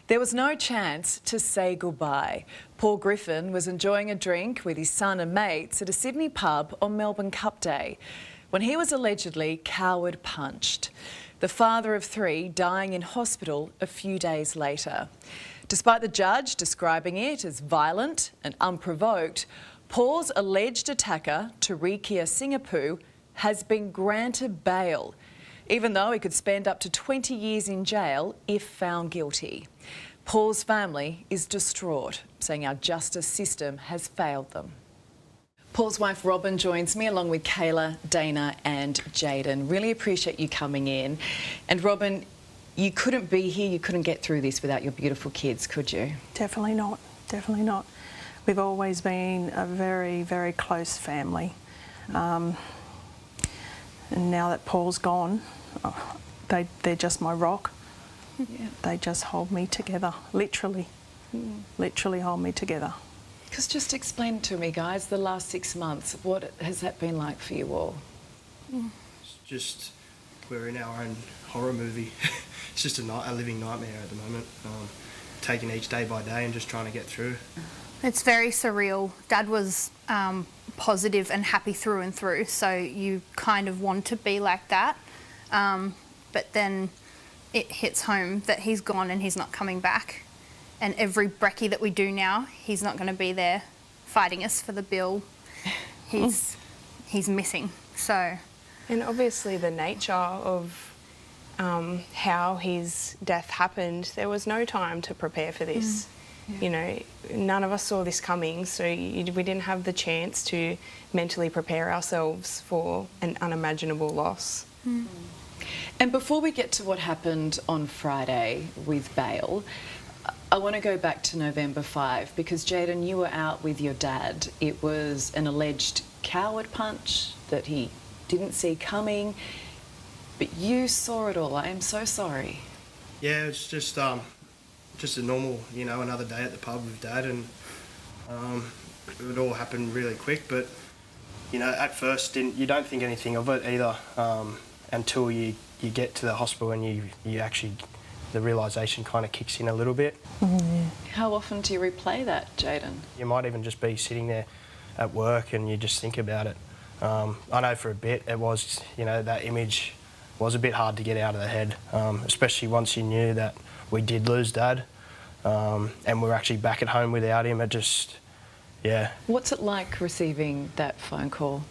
There was no chance to say goodbye. Paul Griffin was enjoying a drink with his son and mates at a Sydney pub on Melbourne Cup Day when he was allegedly coward punched. The father of three dying in hospital a few days later. Despite the judge describing it as violent and unprovoked, Paul's alleged attacker, Tarikia Singapoo, has been granted bail, even though he could spend up to 20 years in jail if found guilty. Paul's family is distraught, saying our justice system has failed them. Paul's wife Robin joins me along with Kayla, Dana and Jayden. Really appreciate you coming in. And Robin, you couldn't be here, you couldn't get through this without your beautiful kids, could you? Definitely not, definitely not. We've always been a very, very close family. And now that Paul's gone, they're just my rock. Yeah. They just hold me together, literally. Literally hold me together. Because just explain to me, guys, the last 6 months, what has that been like for you all? It's just, we're in our own horror movie. It's just a living nightmare at the moment. Taking each day by day and just trying to get through. It's very surreal. Dad was positive and happy through and through, so you kind of want to be like that. But then it hits home that he's gone and he's not coming back. And every brekkie that we do now, he's not going to be there fighting us for the bill. He's missing. So, and obviously the nature of how his death happened, there was no time to prepare for this. Yeah. You know, none of us saw this coming, so we didn't have the chance to mentally prepare ourselves for an unimaginable loss. And before we get to what happened on Friday with bail, I want to go back to November 5 because, Jayden, you were out with your dad. It was an alleged coward punch that he didn't see coming, but you saw it all. I am so sorry. Yeah, it's just a normal, you know, another day at the pub with Dad, and it all happened really quick. But you know, at first, you don't think anything of it either until you get to the hospital and you actually, the realisation kind of kicks in a little bit. How often do you replay that, Jayden? You might even just be sitting there at work and you just think about it. I know for a bit it was, you know, that image was a bit hard to get out of the head, especially once you knew that we did lose Dad and we're actually back at home without him. It just, yeah. What's it like receiving that phone call?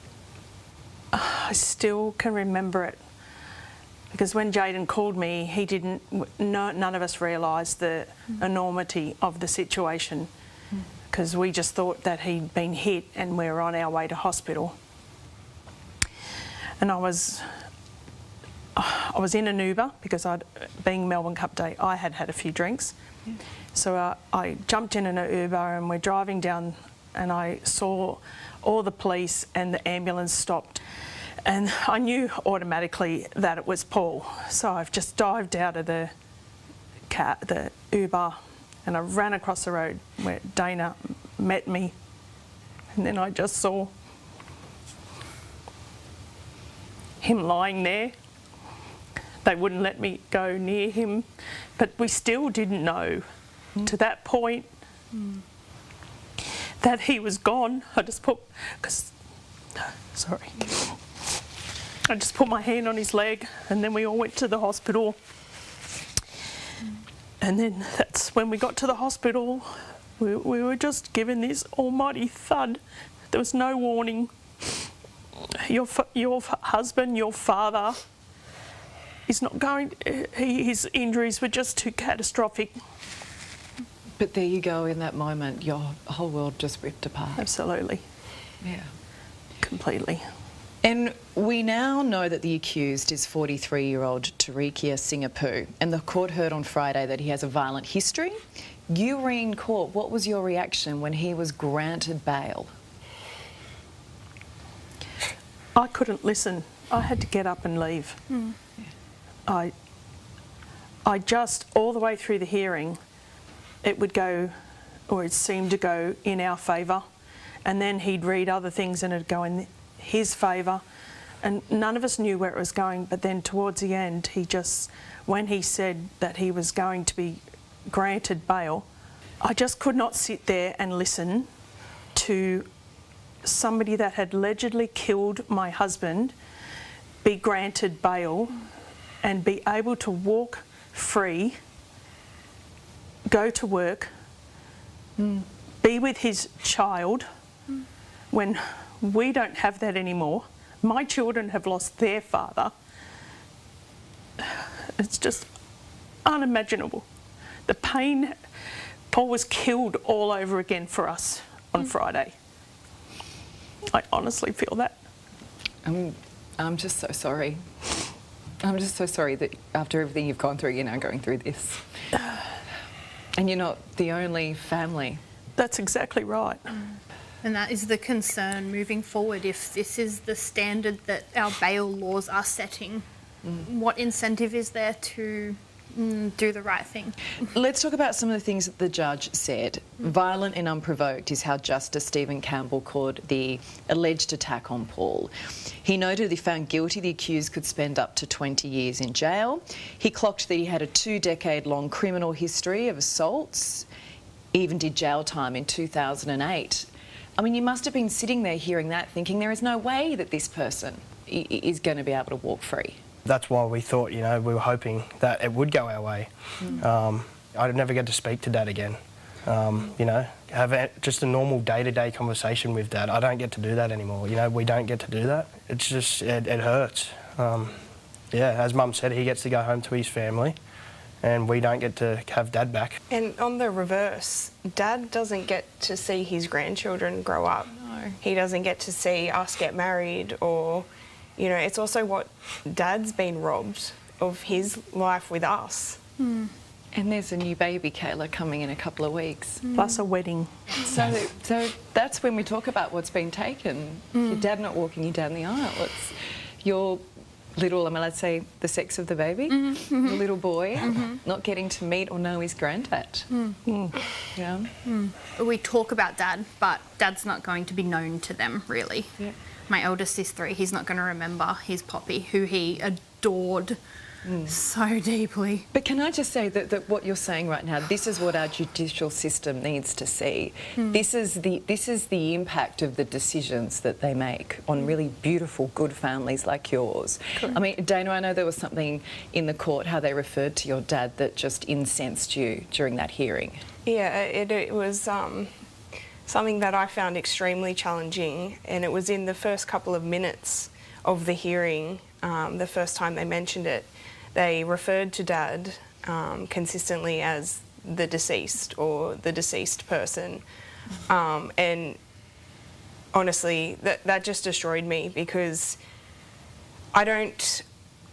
I still can remember it. Because when Jayden called me, he didn't. None of us realised the enormity of the situation, because we just thought that he'd been hit and we were on our way to hospital. And I was in an Uber because being Melbourne Cup Day, I had had a few drinks. Yeah. So I jumped in an Uber and we're driving down, and I saw all the police and the ambulance stopped. And I knew automatically that it was Paul. So I've just dived out of the Uber and I ran across the road where Dana met me. And then I just saw him lying there. They wouldn't let me go near him. But we still didn't know to that point that he was gone. I just put my hand on his leg, and then we all went to the hospital. And then that's when we got to the hospital, we were just given this almighty thud. There was no warning. Your husband, your father, is not going. His injuries were just too catastrophic. But there you go, in that moment, your whole world just ripped apart. Absolutely. Yeah. Completely. And we now know that the accused is 43-year-old Tarikia Singapoo, and the court heard on Friday that he has a violent history. You were in court. What was your reaction when he was granted bail? I couldn't listen. I had to get up and leave. I just, all the way through the hearing, it would go, or it seemed to go in our favour, and then he'd read other things and it'd go in his favour, and none of us knew where it was going. But then towards the end, he just, when he said that he was going to be granted bail, I just could not sit there and listen to somebody that had allegedly killed my husband be granted bail and be able to walk free, go to work, be with his child when we don't have that anymore. My children have lost their father. It's just unimaginable. The pain. Paul was killed all over again for us on Friday. I honestly feel that. I'm just so sorry. I'm just so sorry that after everything you've gone through, you're now going through this. And you're not the only family. That's exactly right. And that is the concern moving forward. If this is the standard that our bail laws are setting, what incentive is there to do the right thing? Let's talk about some of the things that the judge said. Violent and unprovoked is how Justice Stephen Campbell called the alleged attack on Paul. He noted if found guilty, the accused could spend up to 20 years in jail. He clocked that he had a 2-decade-long criminal history of assaults, even did jail time in 2008. I mean, you must have been sitting there hearing that thinking there is no way that this person is going to be able to walk free. That's why we thought, we were hoping that it would go our way. I'd never get to speak to Dad again. Have just a normal day-to-day conversation with Dad. I don't get to do that anymore. We don't get to do that. It's just, it hurts. As Mum said, he gets to go home to his family and we don't get to have Dad back. And on the reverse, Dad doesn't get to see his grandchildren grow up. No. He doesn't get to see us get married or, it's also what Dad's been robbed of his life with us. And there's a new baby, Kayla, coming in a couple of weeks. Plus a wedding. So that's when we talk about what's been taken. Your dad not walking you down the aisle. It's your little, let's say the sex of the baby, the little boy, not getting to meet or know his granddad. Yeah. We talk about Dad, but Dad's not going to be known to them, really. Yeah. My eldest is 3. He's not going to remember his Poppy, who he adored so deeply. But can I just say that what you're saying right now, this is what our judicial system needs to see. This is the impact of the decisions that they make on really beautiful, good families like yours. Correct. I mean, Dana, I know there was something in the court, how they referred to your dad that just incensed you during that hearing. Yeah, it was something that I found extremely challenging, and it was in the first couple of minutes of the hearing, the first time they mentioned it. They referred to Dad consistently as the deceased or the deceased person. And honestly, that just destroyed me because I don't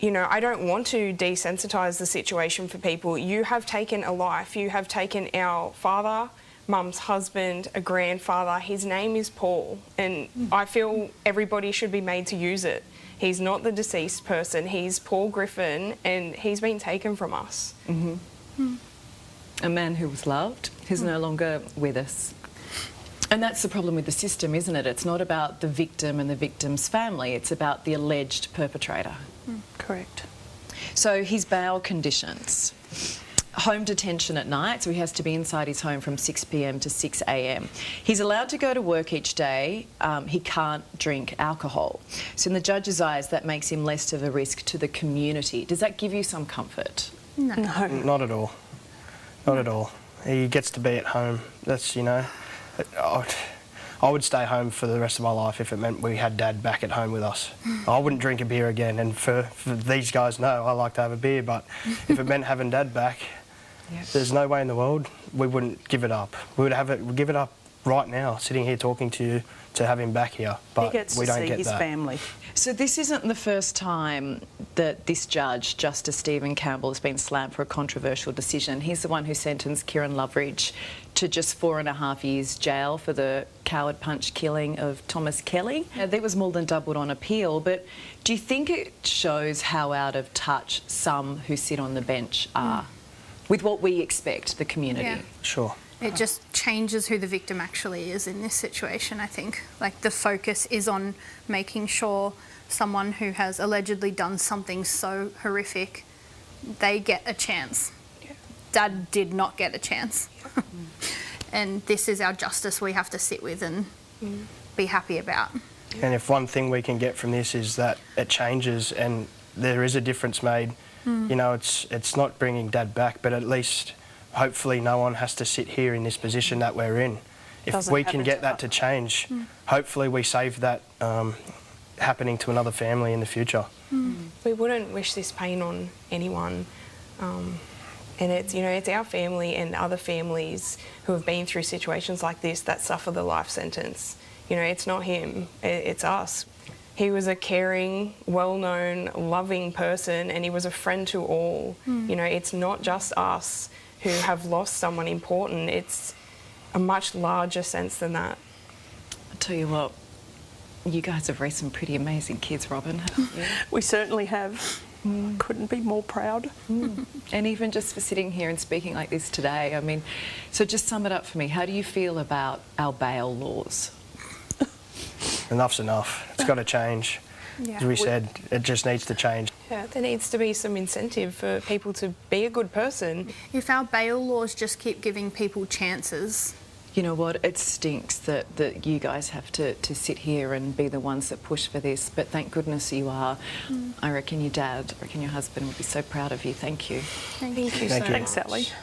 want to desensitise the situation for people. You have taken a life. You have taken our father, Mum's husband, a grandfather. His name is Paul, and I feel everybody should be made to use it. He's not the deceased person. He's Paul Griffin, and he's been taken from us. A man who was loved, who's no longer with us. And that's the problem with the system, isn't it? It's not about the victim and the victim's family. It's about the alleged perpetrator. Correct. So his bail conditions. Home detention at night, so he has to be inside his home from 6 p.m. to 6 a.m. He's allowed to go to work each day. He can't drink alcohol. So in the judge's eyes, that makes him less of a risk to the community. Does that give you some comfort? No. Not at all. Not at all. He gets to be at home. That's, I would stay home for the rest of my life if it meant we had Dad back at home with us. I wouldn't drink a beer again, and for these guys, no, I like to have a beer, but if it meant having Dad back, there's no way in the world we wouldn't give it up. We'd give it up right now, sitting here talking to you, to have him back here, but he gets we to don't see get his that. family. So this isn't the first time that this judge, Justice Stephen Campbell, has been slammed for a controversial decision. He's the one who sentenced Kieran Loveridge to just 4.5 years jail for the coward punch killing of Thomas Kelly. Now, that was more than doubled on appeal, but do you think it shows how out of touch some who sit on the bench are with what we expect, the community? Yeah. Sure. It just changes who the victim actually is in this situation, I think. Like, the focus is on making sure someone who has allegedly done something so horrific, they get a chance Dad did not get a chance. And this is our justice we have to sit with and be happy about. And if one thing we can get from this is that it changes and there is a difference made, you know, it's not bringing Dad back, but at least hopefully no one has to sit here in this position that we're in. If Doesn't we can happen get to that to change, hopefully we save that happening to another family in the future. We wouldn't wish this pain on anyone. And it's, you know, it's our family and other families who have been through situations like this that suffer the life sentence. You know, it's not him, it's us. He was a caring, well-known, loving person, and he was a friend to all. You know, it's not just us who have lost someone important. It's a much larger sense than that. I'll tell you what, you guys have raised some pretty amazing kids, Robin, haven't you? We certainly have. Couldn't be more proud. And even just for sitting here and speaking like this today, I mean, so just sum it up for me. How do you feel about our bail laws? Enough's enough. It's got to change. Yeah. As we said, it just needs to change. Yeah, there needs to be some incentive for people to be a good person. If our bail laws just keep giving people chances, You know what, it stinks that you guys have to sit here and be the ones that push for this, but thank goodness you are. I reckon your dad, I reckon your husband would be so proud of you. Thank you. thank you. Thank you so Thank you. much. Thanks, Sally.